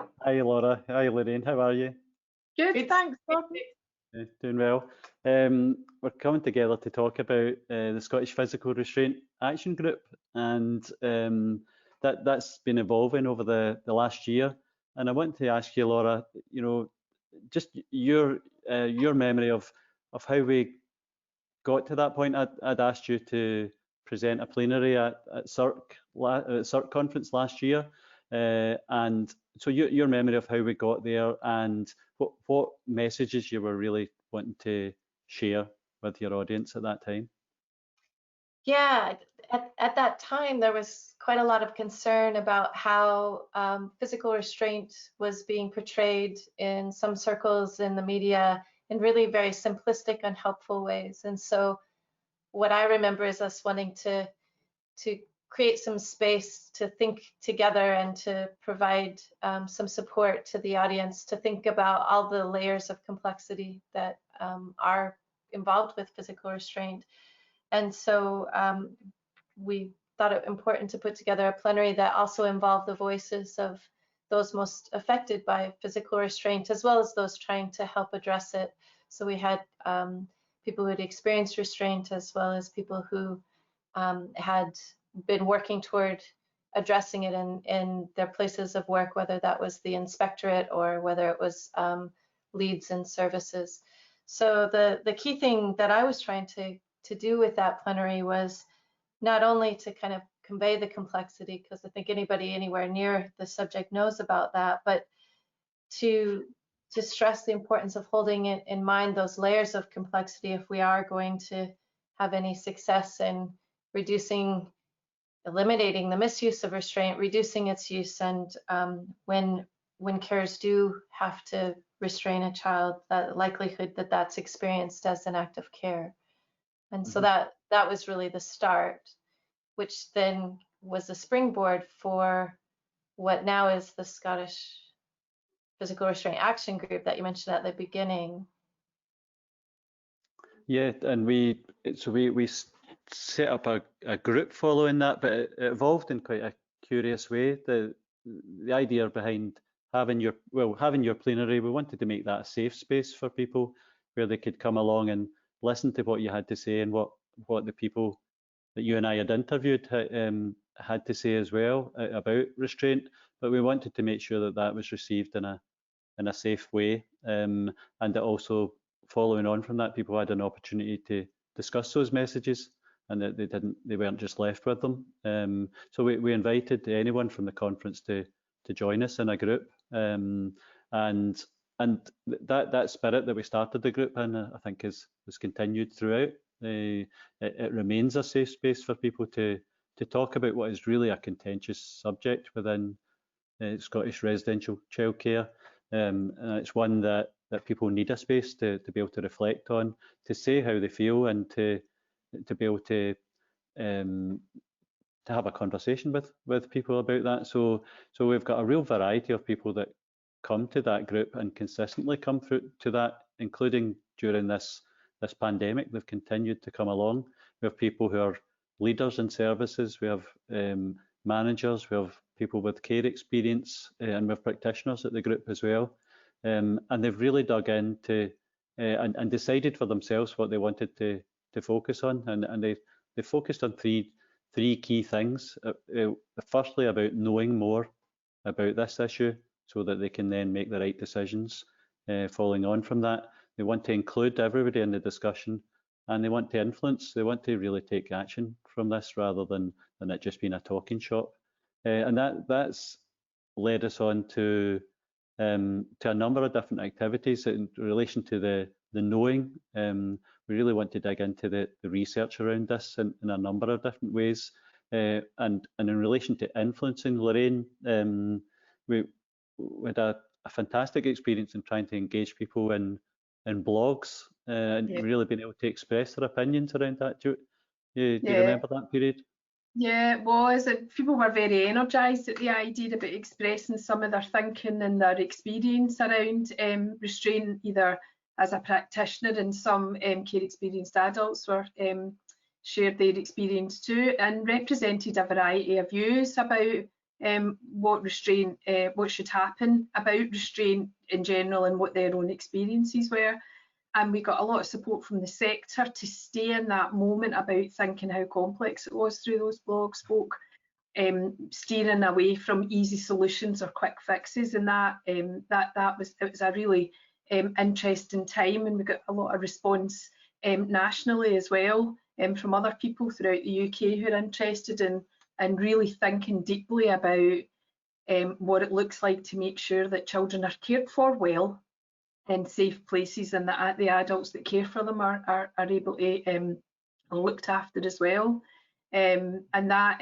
Hi Laura, hi Lorraine, how are you? Good, thanks, Gordon. Doing well. We're coming together to talk about the Scottish Physical Restraint Action Group, and that's been evolving over the last year. And I want to ask you, Laura, just your memory of how we got to that point. I'd asked you to present a plenary at SIRCC conference last year, and so your memory of how we got there and what messages you were really wanting to share with your audience at that time. Yeah, at that time, there was quite a lot of concern about how physical restraint was being portrayed in some circles in the media in really very simplistic, unhelpful ways. And so what I remember is us wanting to create some space to think together and to provide some support to the audience to think about all the layers of complexity that are involved with physical restraint. And so we thought it important to put together a plenary that also involved the voices of those most affected by physical restraint, as well as those trying to help address it. So we had people who had experienced restraint, as well as people who had been working toward addressing it in their places of work, whether that was the inspectorate or whether it was leads and services. So the key thing that I was trying to do with that plenary was not only to kind of convey the complexity, because I think anybody anywhere near the subject knows about that, but to stress the importance of holding it in mind, those layers of complexity, if we are going to have any success in eliminating the misuse of restraint, reducing its use, and when carers do have to restrain a child, that likelihood that that's experienced as an act of care. And so that was really the start, which then was a springboard for what now is the Scottish Physical Restraint Action Group that you mentioned at the beginning. Yeah, and we set up a group following that, but it evolved in quite a curious way. The idea behind having your plenary, we wanted to make that a safe space for people where they could come along and listen to what you had to say and what the people that you and I had interviewed had to say as well about restraint. But we wanted to make sure that that was received in a safe way, and that also, following on from that, people had an opportunity to discuss those messages and that they weren't just left with them. So we invited anyone from the conference to join us in a group, and that spirit that we started the group in, I think, has continued throughout. It remains a safe space for people to talk about what is really a contentious subject within Scottish residential childcare. And it's one that people need a space to be able to reflect on, to say how they feel, and to be able to have a conversation with people about that. So we've got a real variety of people that come to that group and consistently come through to that, including during this pandemic. They've continued to come along. We have people who are leaders in services. We have managers. We have people with care experience, and we have practitioners at the group as well. And they've really dug into and decided for themselves what they wanted to focus on, and they focused on three key things. Firstly, about knowing more about this issue so that they can then make the right decisions following on from that. They want to include everybody in the discussion, and they want to influence. They want to really take action from this rather than it just being a talking shop. And that's led us on to a number of different activities in relation to the knowing. We really want to dig into the research around this in a number of different ways. And in relation to influencing, Lorraine, we had a fantastic experience in trying to engage people in blogs and really being able to express their opinions around that. Do you remember that period? Yeah, it was. People were very energised at the idea about expressing some of their thinking and their experience around restraint, either as a practitioner, and some care experienced adults were shared their experience too, and represented a variety of views about what should happen about restraint in general and what their own experiences were. And we got a lot of support from the sector to stay in that moment about thinking how complex it was through those blogs, steering away from easy solutions or quick fixes, and it was a really interesting time, and we got a lot of response nationally as well from other people throughout the UK who are interested in really thinking deeply about what it looks like to make sure that children are cared for well in safe places, and that the adults that care for them are able to looked after as well. And that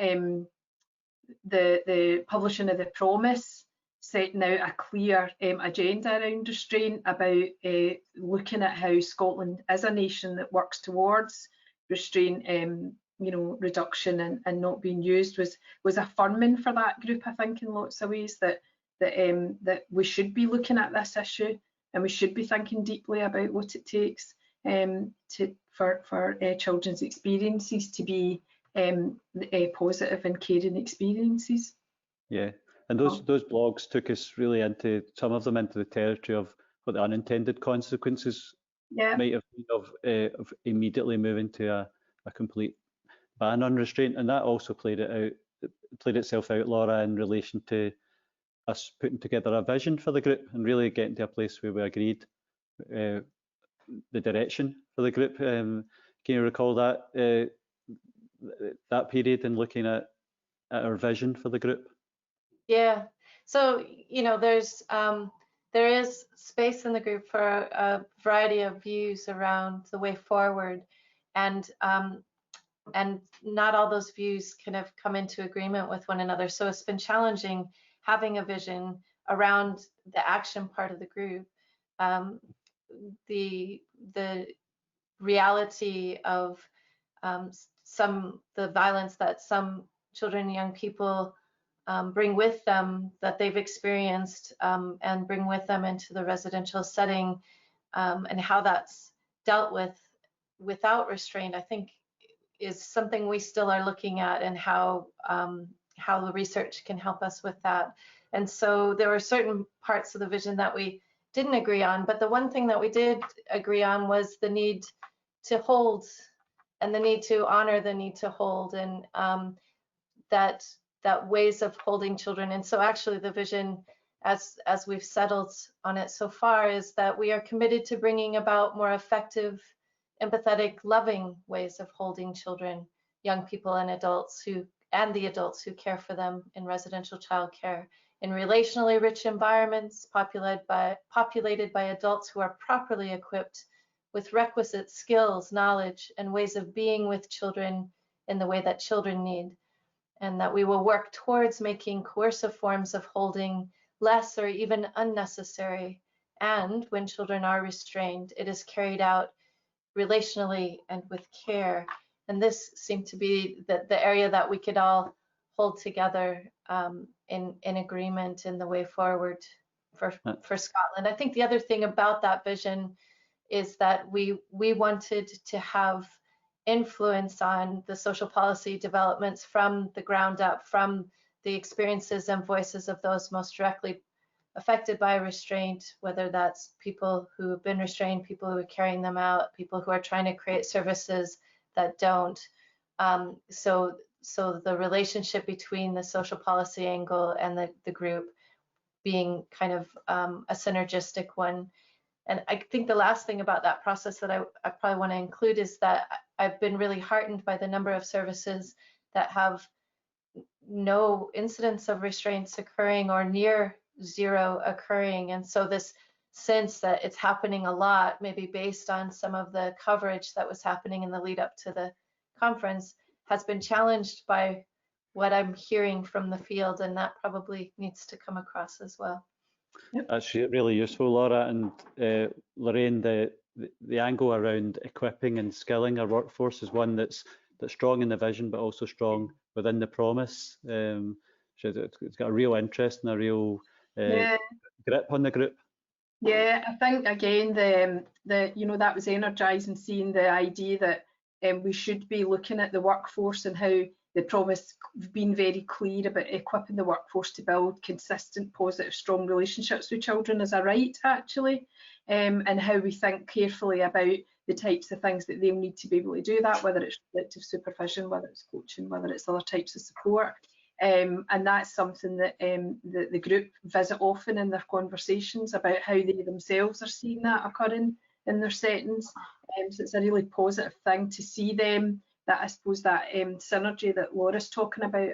the publishing of the Promise, setting out a clear agenda around restraint, about looking at how Scotland is a nation that works towards restraint, reduction and not being used, was affirming for that group, I think, in lots of ways, that we should be looking at this issue and we should be thinking deeply about what it takes for children's experiences to be positive and caring experiences. Yeah, and those blogs took us really into, some of them, into the territory of what the unintended consequences might have been of immediately moving to a complete ban on restraint, and that also played itself out, Laura, in relation to us putting together a vision for the group and really getting to a place where we agreed the direction for the group. Can you recall that that period and looking at our vision for the group? Yeah, so there is space in the group for a variety of views around the way forward, and not all those views kind of come into agreement with one another. So it's been challenging having a vision around the action part of the group. The reality of the violence that some children and young people bring with them, that they've experienced, and bring with them into the residential setting, and how that's dealt with without restraint, I think is something we still are looking at, and how the research can help us with that. And so there were certain parts of the vision that we didn't agree on, but the one thing that we did agree on was the need to hold, and the need to honor the need to hold, and that ways of holding children. And so actually the vision, as we've settled on it so far, is that we are committed to bringing about more effective, empathetic, loving ways of holding children, young people and adults the adults who care for them in residential childcare, in relationally rich environments populated by adults who are properly equipped with requisite skills, knowledge, and ways of being with children in the way that children need. And that we will work towards making coercive forms of holding less or even unnecessary. And when children are restrained, it is carried out relationally and with care. And this seemed to be the area that we could all hold together in agreement in the way forward for Scotland. I think the other thing about that vision is that we wanted to have influence on the social policy developments from the ground up, from the experiences and voices of those most directly affected by restraint, whether that's people who have been restrained, people who are carrying them out, people who are trying to create services that don't. So the relationship between the social policy angle and the group being kind of a synergistic one. And I think the last thing about that process that I probably want to include is that I've been really heartened by the number of services that have no incidents of restraints occurring or near zero occurring. And so this sense that it's happening a lot, maybe based on some of the coverage that was happening in the lead up to the conference, has been challenged by what I'm hearing from the field, and that probably needs to come across as well. That's really useful, Laura. And Lorraine, the angle around equipping and skilling our workforce is one that's strong in the vision, but also strong within the Promise. It's got a real interest and a real grip on the group. Yeah, I think again that was energising, seeing the idea that we should be looking at the workforce and how the promise being very clear about equipping the workforce to build consistent, positive, strong relationships with children as a right, actually, and how we think carefully about the types of things that they'll need to be able to do that, whether it's reflective supervision, whether it's coaching, whether it's other types of support. And that's something that the group visit often in their conversations about how they themselves are seeing that occurring in their settings. So it's a really positive thing to see them, that I suppose that synergy that Laura's talking about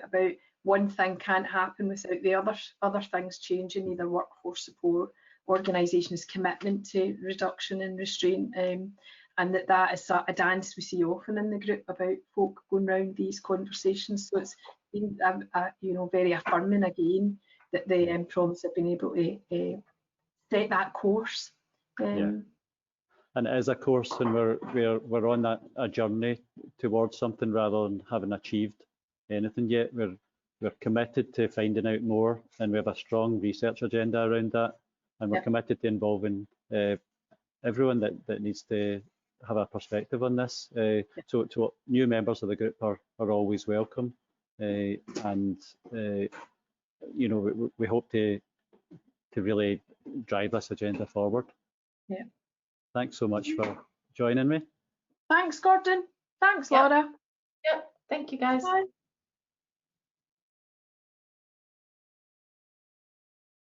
one thing can't happen without the other things changing, either workforce support, organisations' commitment to reduction and restraint, and that is a dance we see often in the group about folk going round these conversations. So it's been very affirming again that the proms have been able to set that course. And it is a course, and we're on a journey towards something rather than having achieved anything yet. We're committed to finding out more, and we have a strong research agenda around that, and we're committed to involving everyone that needs to have a perspective on this. So new members of the group are always welcome, and we hope to really drive this agenda forward. Yeah. Thanks so much for joining me. Thanks, Gordon. Thanks, Laura. Yep. Thank you, guys. Bye.